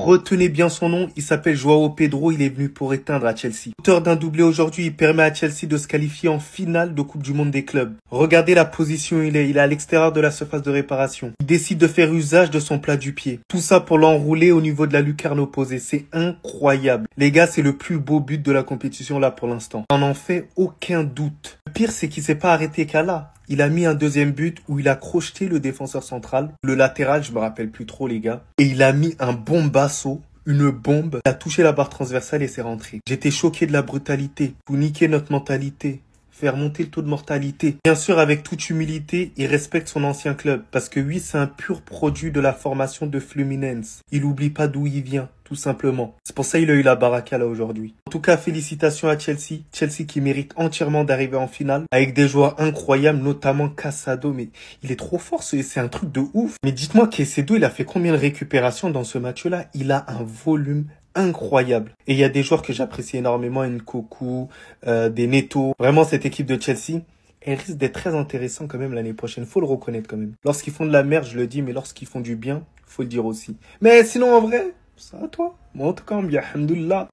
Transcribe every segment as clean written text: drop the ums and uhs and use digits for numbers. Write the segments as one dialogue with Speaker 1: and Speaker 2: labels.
Speaker 1: Retenez bien son nom, il s'appelle Joao Pedro, il est venu pour éteindre à Chelsea. Auteur d'un doublé aujourd'hui, il permet à Chelsea de se qualifier en finale de Coupe du Monde des clubs. Regardez la position où il est à l'extérieur de la surface de réparation. Il décide de faire usage de son plat du pied. Tout ça pour l'enrouler au niveau de la lucarne opposée, c'est incroyable. Les gars, c'est le plus beau but de la compétition là pour l'instant. On n'en fait aucun doute. Le pire, c'est qu'il s'est pas arrêté qu'à là. Il a mis un deuxième but où il a crocheté le défenseur central, le latéral, je me rappelle plus trop les gars, et il a mis un bombasso, une bombe, il a touché la barre transversale et c'est rentré. J'étais choqué de la brutalité. Vous niquez notre mentalité. Faire monter le taux de mortalité. Bien sûr, avec toute humilité, il respecte son ancien club. Parce que oui, c'est un pur produit de la formation de Fluminense. Il oublie pas d'où il vient, tout simplement. C'est pour ça qu'il a eu la baraka là aujourd'hui. En tout cas, félicitations à Chelsea. Chelsea qui mérite entièrement d'arriver en finale. Avec des joueurs incroyables, notamment Casado. Mais il est trop fort, c'est un truc de ouf. Mais dites-moi, Casado, il a fait combien de récupérations dans ce match-là? Il a un volume incroyable. Et il y a des joueurs que j'apprécie énormément, Nkoku, des Neto. Vraiment, cette équipe de Chelsea, elle risque d'être très intéressante quand même l'année prochaine. Faut le reconnaître quand même. Lorsqu'ils font de la merde, je le dis, mais lorsqu'ils font du bien, faut le dire aussi. Mais sinon, en vrai, ça à toi. Moi, en tout cas, bien, alhamdoulilah.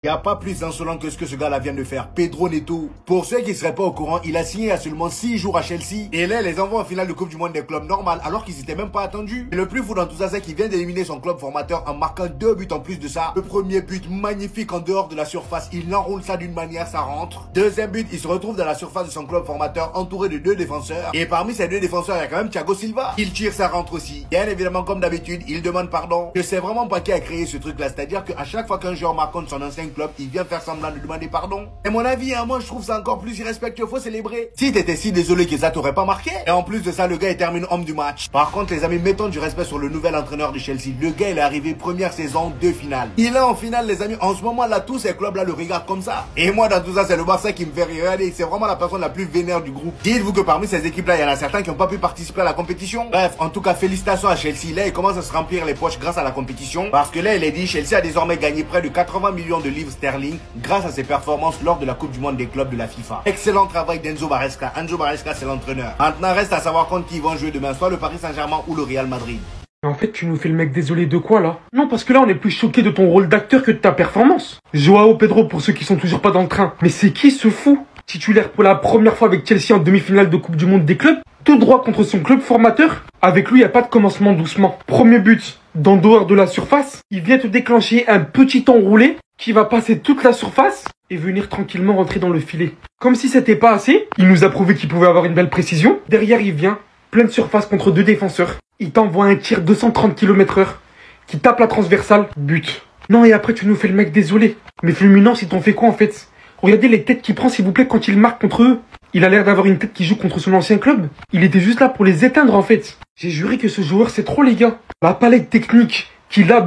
Speaker 2: Il n'y a pas plus insolent que ce que ce gars-là vient de faire. Pedro Neto. Pour ceux qui ne seraient pas au courant, il a signé il y a seulement 6 jours à Chelsea. Et là, il les envoie en finale de Coupe du Monde des clubs normal, alors qu'ils n'étaient même pas attendus. Et le plus fou dans tout ça, c'est qu'il vient d'éliminer son club formateur en marquant 2 buts en plus de ça. Le premier but magnifique en dehors de la surface. Il enroule ça d'une manière, ça rentre. Deuxième but, il se retrouve dans la surface de son club formateur, entouré de 2 défenseurs. Et parmi ces 2 défenseurs, il y a quand même Thiago Silva. Il tire, ça rentre aussi. Bien évidemment, comme d'habitude, il demande pardon. Je sais vraiment pas qui a créé ce truc-là. C'est-à-dire qu'à chaque fois qu'un joueur marque contre son ancien club, il vient faire semblant de demander pardon. Et mon avis, hein, moi je trouve ça encore plus irrespectueux, faut célébrer. Si t'étais si désolé que ça t'aurait pas marqué. Et en plus de ça, le gars il termine homme du match. Par contre les amis, mettons du respect sur le nouvel entraîneur de Chelsea. Le gars il est arrivé première saison, 2 finales. Il est en finale les amis, en ce moment là tous ces clubs là le regardent comme ça. Et moi dans tout ça c'est le Barça qui me fait rire. Regardez, c'est vraiment la personne la plus vénère du groupe. Dites-vous que parmi ces équipes là, il y en a certains qui n'ont pas pu participer à la compétition. Bref, en tout cas félicitations à Chelsea. Là il commence à se remplir les poches grâce à la compétition. Parce que là il est dit, Chelsea a désormais gagné près de 80 millions de livres sterling grâce à ses performances lors de la Coupe du Monde des clubs de la FIFA. Excellent travail d'Enzo Maresca. Enzo Maresca, c'est l'entraîneur. Maintenant, reste à savoir contre qui ils vont jouer demain, soit le Paris Saint-Germain ou le Real Madrid.
Speaker 3: En fait, tu nous fais le mec désolé de quoi, là? Non, parce que là, on est plus choqué de ton rôle d'acteur que de ta performance. Joao Pedro, pour ceux qui sont toujours pas dans le train. Mais c'est qui ce fou? Titulaire pour la première fois avec Chelsea en demi-finale de Coupe du Monde des clubs, tout droit contre son club formateur. Avec lui, il n'y a pas de commencement doucement. Premier but, d'en dehors de la surface. Il vient te déclencher un petit enroulé qui va passer toute la surface et venir tranquillement rentrer dans le filet. Comme si c'était pas assez, il nous a prouvé qu'il pouvait avoir une belle précision. Derrière, il vient, pleine surface contre 2 défenseurs. Il t'envoie un tir 230 km/h qui tape la transversale, but. Non, et après, tu nous fais le mec désolé. Mais Fluminense, ils t'ont fait quoi en fait? Regardez les têtes qu'il prend, s'il vous plaît, quand il marque contre eux. Il a l'air d'avoir une tête qui joue contre son ancien club. Il était juste là pour les éteindre en fait. J'ai juré que ce joueur, c'est trop les gars. La palette technique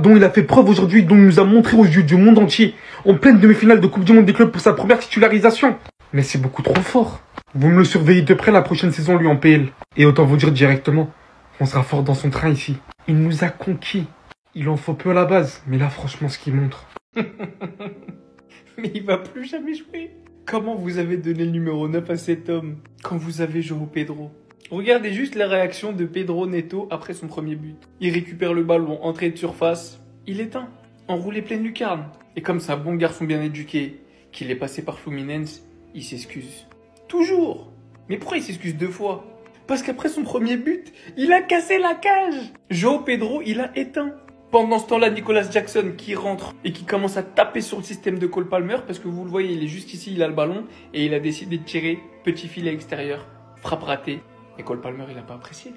Speaker 3: dont il a fait preuve aujourd'hui, dont il nous a montré aux yeux du monde entier, en pleine demi-finale de Coupe du Monde des clubs pour sa première titularisation. Mais c'est beaucoup trop fort. Vous me le surveillez de près la prochaine saison, lui, en PL. Et autant vous dire directement, on sera fort dans son train ici. Il nous a conquis. Il en faut peu à la base, mais là, franchement, ce qu'il montre. Mais il va plus jamais jouer. Comment vous avez donné le numéro 9 à cet homme quand vous avez Joao Pedro? Regardez juste la réaction de Pedro Neto après son premier but. Il récupère le ballon, entrée de surface, il éteint, enroulé pleine lucarne. Et comme c'est un bon garçon bien éduqué, qu'il est passé par Fluminense, il s'excuse. Toujours. Mais pourquoi il s'excuse 2 fois? Parce qu'après son premier but, il a cassé la cage. Joao Pedro, il a éteint. Pendant ce temps-là, Nicolas Jackson qui rentre et qui commence à taper sur le système de Cole Palmer, parce que vous le voyez, il est juste ici, il a le ballon, et il a décidé de tirer petit filet extérieur, frappe ratée. Et Cole Palmer, il n'a pas apprécié.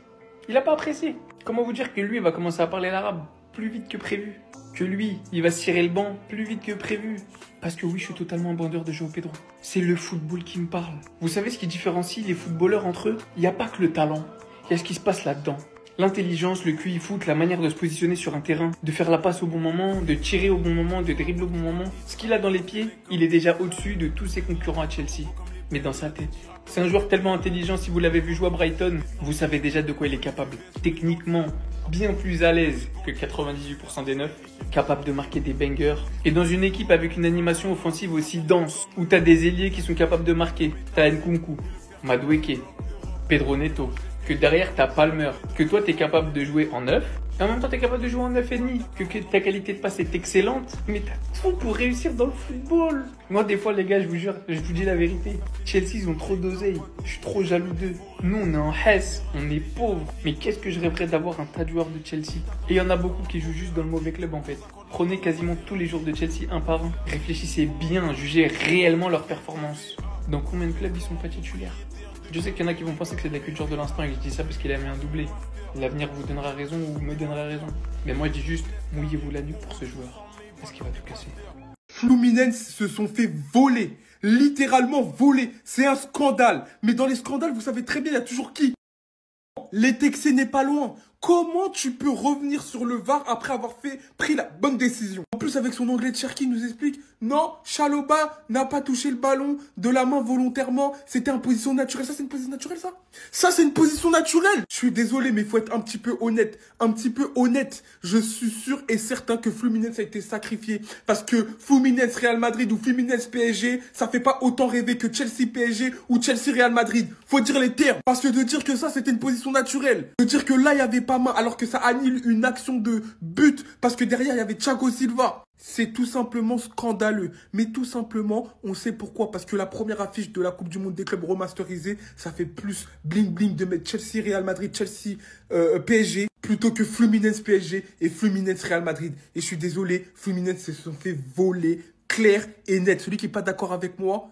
Speaker 3: Il n'a pas apprécié. Comment vous dire que lui, il va commencer à parler l'arabe plus vite que prévu? Que lui, il va se tirer le banc plus vite que prévu? Parce que oui, je suis totalement un bandeur de Joao Pedro. C'est le football qui me parle. Vous savez ce qui différencie les footballeurs entre eux? Il n'y a pas que le talent. Il y a ce qui se passe là-dedans. L'intelligence, le QI foot, la manière de se positionner sur un terrain, de faire la passe au bon moment, de tirer au bon moment, de dribbler au bon moment. Ce qu'il a dans les pieds, il est déjà au-dessus de tous ses concurrents à Chelsea. Mais dans sa tête. C'est un joueur tellement intelligent, si vous l'avez vu jouer à Brighton, vous savez déjà de quoi il est capable. Techniquement, bien plus à l'aise que 98% des neufs, capable de marquer des bangers. Et dans une équipe avec une animation offensive aussi dense, où t'as des ailiers qui sont capables de marquer, t'as Nkunku, Madueke, Pedro Neto, que derrière t'as Palmer, que toi t'es capable de jouer en neuf, Et en même temps, t'es capable de jouer en 9,5, que ta qualité de passe est excellente, mais t'as tout pour réussir dans le football. Moi, des fois, les gars, je vous jure, je vous dis la vérité. Chelsea, ils ont trop d'oseille. Je suis trop jaloux d'eux. Nous, on est en Hesse, on est pauvres. Mais qu'est-ce que je rêverais d'avoir un tas de joueurs de Chelsea. Et il y en a beaucoup qui jouent juste dans le mauvais club, en fait. Prenez quasiment tous les jours de Chelsea un par un. Réfléchissez bien, jugez réellement leur performance. Dans combien de clubs ils sont pas titulaires? Je sais qu'il y en a qui vont penser que c'est de la culture de l'instant et que je dis ça parce qu'il a mis un doublé. L'avenir vous donnera raison ou me donnera raison. Mais moi je dis juste, mouillez-vous la nuque pour ce joueur. Parce qu'il va tout casser.
Speaker 4: Fluminense se sont fait voler. Littéralement voler. C'est un scandale. Mais dans les scandales, vous savez très bien, il y a toujours qui? Les Texans n'est pas loin. Comment tu peux revenir sur le VAR après avoir pris la bonne décision? En plus, avec son anglais de Cherki, il nous explique, non, Chalobah n'a pas touché le ballon de la main volontairement. C'était en position naturelle. Ça, c'est une position naturelle, ça? Ça, c'est une position naturelle. Je suis désolé, mais il faut être un petit peu honnête. Un petit peu honnête. Je suis sûr et certain que Fluminense a été sacrifié. Parce que Fluminense Real Madrid ou Fluminense PSG, ça fait pas autant rêver que Chelsea PSG ou Chelsea Real Madrid. Faut dire les termes. Parce que de dire que ça, c'était une position naturelle. De dire que là, il y avait pas main, alors que ça annule une action de but. Parce que derrière, il y avait Thiago Silva. C'est tout simplement scandaleux. Mais tout simplement, on sait pourquoi. Parce que la première affiche de la Coupe du Monde des clubs remasterisée, ça fait plus bling bling de mettre Chelsea Real Madrid, Chelsea PSG, plutôt que Fluminense PSG et Fluminense Real Madrid. Et je suis désolé, Fluminense se sont fait voler clair et net. Celui qui n'est pas d'accord avec moi,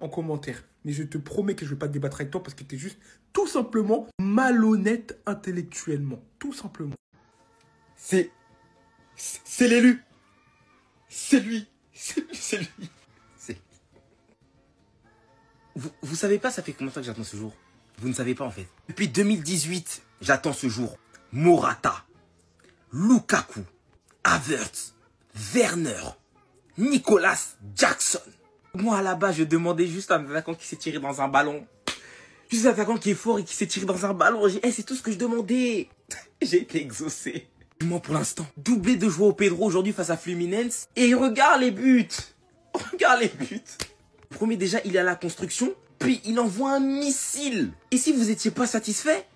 Speaker 4: en commentaire. Mais je te promets que je ne vais pas débattre avec toi parce que tu es juste tout simplement malhonnête intellectuellement. Tout simplement.
Speaker 5: C'est l'élu. C'est lui. C'est lui. C'est lui. Vous savez pas, ça fait combien de temps que j'attends ce jour? Vous ne savez pas en fait. Depuis 2018, j'attends ce jour. Morata, Lukaku, Havertz, Werner, Nicolas Jackson. Moi à la base, je demandais juste un attaquant qui s'est tiré dans un ballon. Juste un attaquant qui est fort et qui s'est tiré dans un ballon. C'est tout ce que je demandais. J'ai été exaucé. Moi pour l'instant, doublé de Joao Pedro aujourd'hui face à Fluminense. Et regarde les buts. Regarde les buts. Le premier déjà, il est à la construction. Puis il envoie un missile. Et si vous étiez pas satisfait,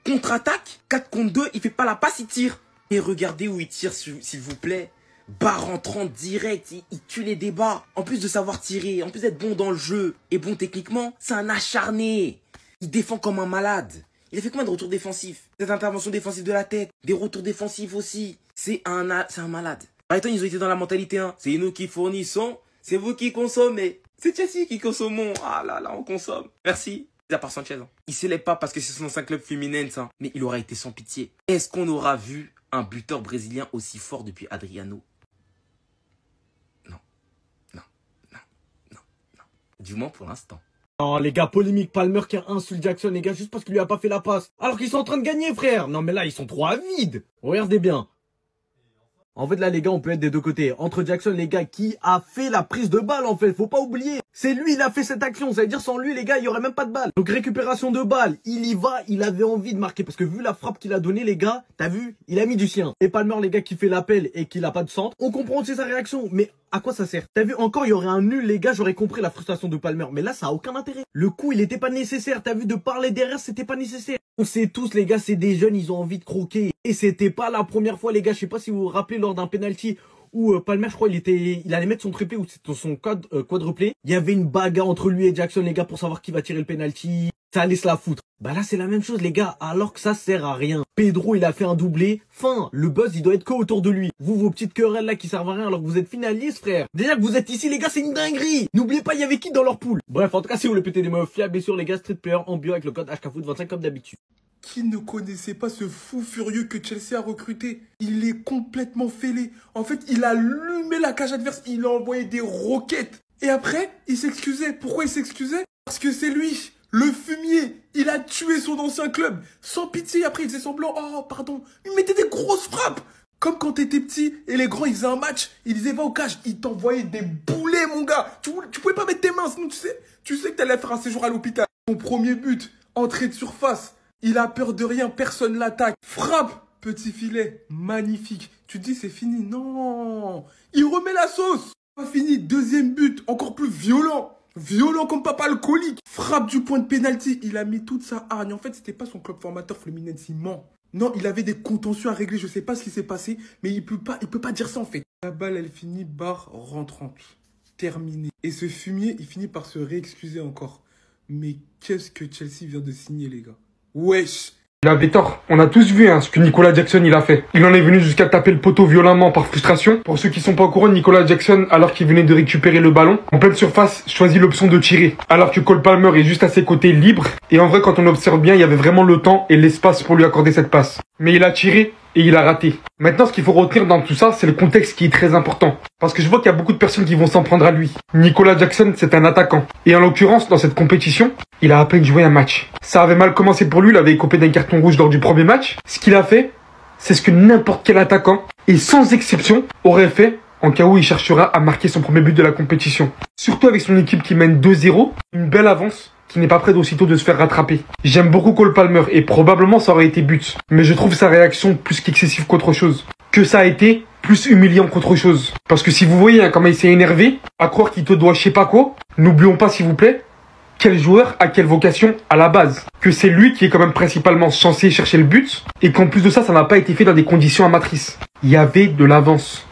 Speaker 5: contre-attaque, 4 contre 2, il fait pas la passe, il tire. Et regardez où il tire s'il vous plaît. Barre rentrant direct, il tue les débats. En plus de savoir tirer, en plus d'être bon dans le jeu et bon techniquement, c'est un acharné. Il défend comme un malade. Il a fait combien de retours défensifs? Des interventions défensives de la tête, des retours défensifs aussi. C'est un malade. Brighton, ils ont été dans la mentalité, hein. C'est nous qui fournissons, c'est vous qui consommez. C'est Chelsea qui consommons. Ah là là, on consomme. Merci. À part Sanchez. Hein. Il se l'est pas parce que c'est son ancien club Fluminense, hein. Mais il aura été sans pitié. Est-ce qu'on aura vu un buteur brésilien aussi fort depuis Adriano? Non. Non. Non. Non. Non. Du moins pour l'instant.
Speaker 6: Non, les gars, polémique, Palmer qui insulte Jackson, les gars, juste parce qu'il lui a pas fait la passe. Alors qu'ils sont en train de gagner, frère. Non, mais là, ils sont trop avides. Regardez bien. En fait, là, les gars, on peut être des deux côtés. Entre Jackson, les gars, qui a fait la prise de balle, en fait. Faut pas oublier. C'est lui, il a fait cette action. Ça veut dire, sans lui, les gars, il y aurait même pas de balle. Donc, récupération de balle. Il y va. Il avait envie de marquer. Parce que vu la frappe qu'il a donnée, les gars, t'as vu? Il a mis du sien. Et Palmer, les gars, qui fait l'appel et qui n'a pas de centre. On comprend aussi sa réaction. Mais à quoi ça sert? T'as vu, encore, il y aurait un nul, les gars, j'aurais compris la frustration de Palmer. Mais là, ça a aucun intérêt. Le coup, il était pas nécessaire. T'as vu, de parler derrière, c'était pas nécessaire. On sait tous, les gars, c'est des jeunes, ils ont envie de croquer. Et c'était pas la première fois, les gars. Je sais pas si vous vous rappelez lors d'un penalty où Palmer, je crois, il allait mettre son triplé ou son quadruplé. Il y avait une bagarre entre lui et Jackson, les gars, pour savoir qui va tirer le penalty. Ça allait se la foutre. Bah là, c'est la même chose, les gars, alors que ça sert à rien. Pedro, il a fait un doublé. Fin, le buzz, il doit être que autour de lui. Vous, vos petites querelles là qui servent à rien alors que vous êtes finalistes, frère. Déjà que vous êtes ici, les gars, c'est une dinguerie. N'oubliez pas, il y avait qui dans leur poule. Bref, en tout cas, si vous voulez péter des meufs fiables, bien sûr, les gars, Street Player en bio avec le code HKFoot25 comme d'habitude.
Speaker 4: Qui ne connaissait pas ce fou furieux que Chelsea a recruté? Il est complètement fêlé. En fait, il a allumé la cage adverse, il a envoyé des roquettes. Et après, il s'excusait. Pourquoi il s'excusait? Parce que c'est lui, le fumier. Il a tué son ancien club. Sans pitié, après, il faisait semblant. Oh, pardon. Il mettait des grosses frappes. Comme quand t'étais petit et les grands, ils faisaient un match. Ils disaient, va au cage. Ils t'envoyaient des boulets, mon gars. Tu pouvais pas mettre tes mains, sinon tu sais que t'allais faire un séjour à l'hôpital. Son premier but, entrée de surface. Il a peur de rien, personne l'attaque. Frappe, petit filet, magnifique. Tu te dis c'est fini, non. Il remet la sauce. Pas fini, deuxième but, encore plus violent. Violent comme papa alcoolique. Frappe du point de pénalty. Il a mis toute sa hargne. En fait, c'était pas son club formateur Fluminense, il ment. Non, il avait des contentieux à régler, je sais pas ce qui s'est passé, mais il peut pas dire ça en fait. La balle, elle finit barre rentrante. Terminé. Et ce fumier, il finit par se réexcuser encore. Mais qu'est-ce que Chelsea vient de signer, les gars? Wesh!
Speaker 7: Il avait tort. On a tous vu ce que Nicolas Jackson il a fait. Il en est venu jusqu'à taper le poteau violemment par frustration. Pour ceux qui sont pas au courant, Nicolas Jackson, alors qu'il venait de récupérer le ballon, en pleine surface, choisit l'option de tirer. Alors que Cole Palmer est juste à ses côtés libre. Et en vrai, quand on observe bien, il y avait vraiment le temps et l'espace pour lui accorder cette passe. Mais il a tiré et il a raté. Maintenant, ce qu'il faut retenir dans tout ça, c'est le contexte qui est très important. Parce que je vois qu'il y a beaucoup de personnes qui vont s'en prendre à lui. Nicolas Jackson, c'est un attaquant. Et en l'occurrence, dans cette compétition, il a à peine joué un match. Ça avait mal commencé pour lui, il avait écopé d'un carton rouge lors du premier match. Ce qu'il a fait, c'est ce que n'importe quel attaquant, et sans exception, aurait fait en cas où il cherchera à marquer son premier but de la compétition. Surtout avec son équipe qui mène 2-0, une belle avance qui n'est pas près d'aussitôt de se faire rattraper. J'aime beaucoup Cole Palmer et probablement ça aurait été but. Mais je trouve sa réaction plus qu'excessive qu'autre chose. Que ça a été plus humiliant qu'autre chose. Parce que si vous voyez comment il s'est énervé, à croire qu'il te doit je sais pas quoi, n'oublions pas s'il vous plaît, quel joueur a quelle vocation à la base. Que c'est lui qui est quand même principalement censé chercher le but et qu'en plus de ça, ça n'a pas été fait dans des conditions amatrices. Il y avait de l'avance.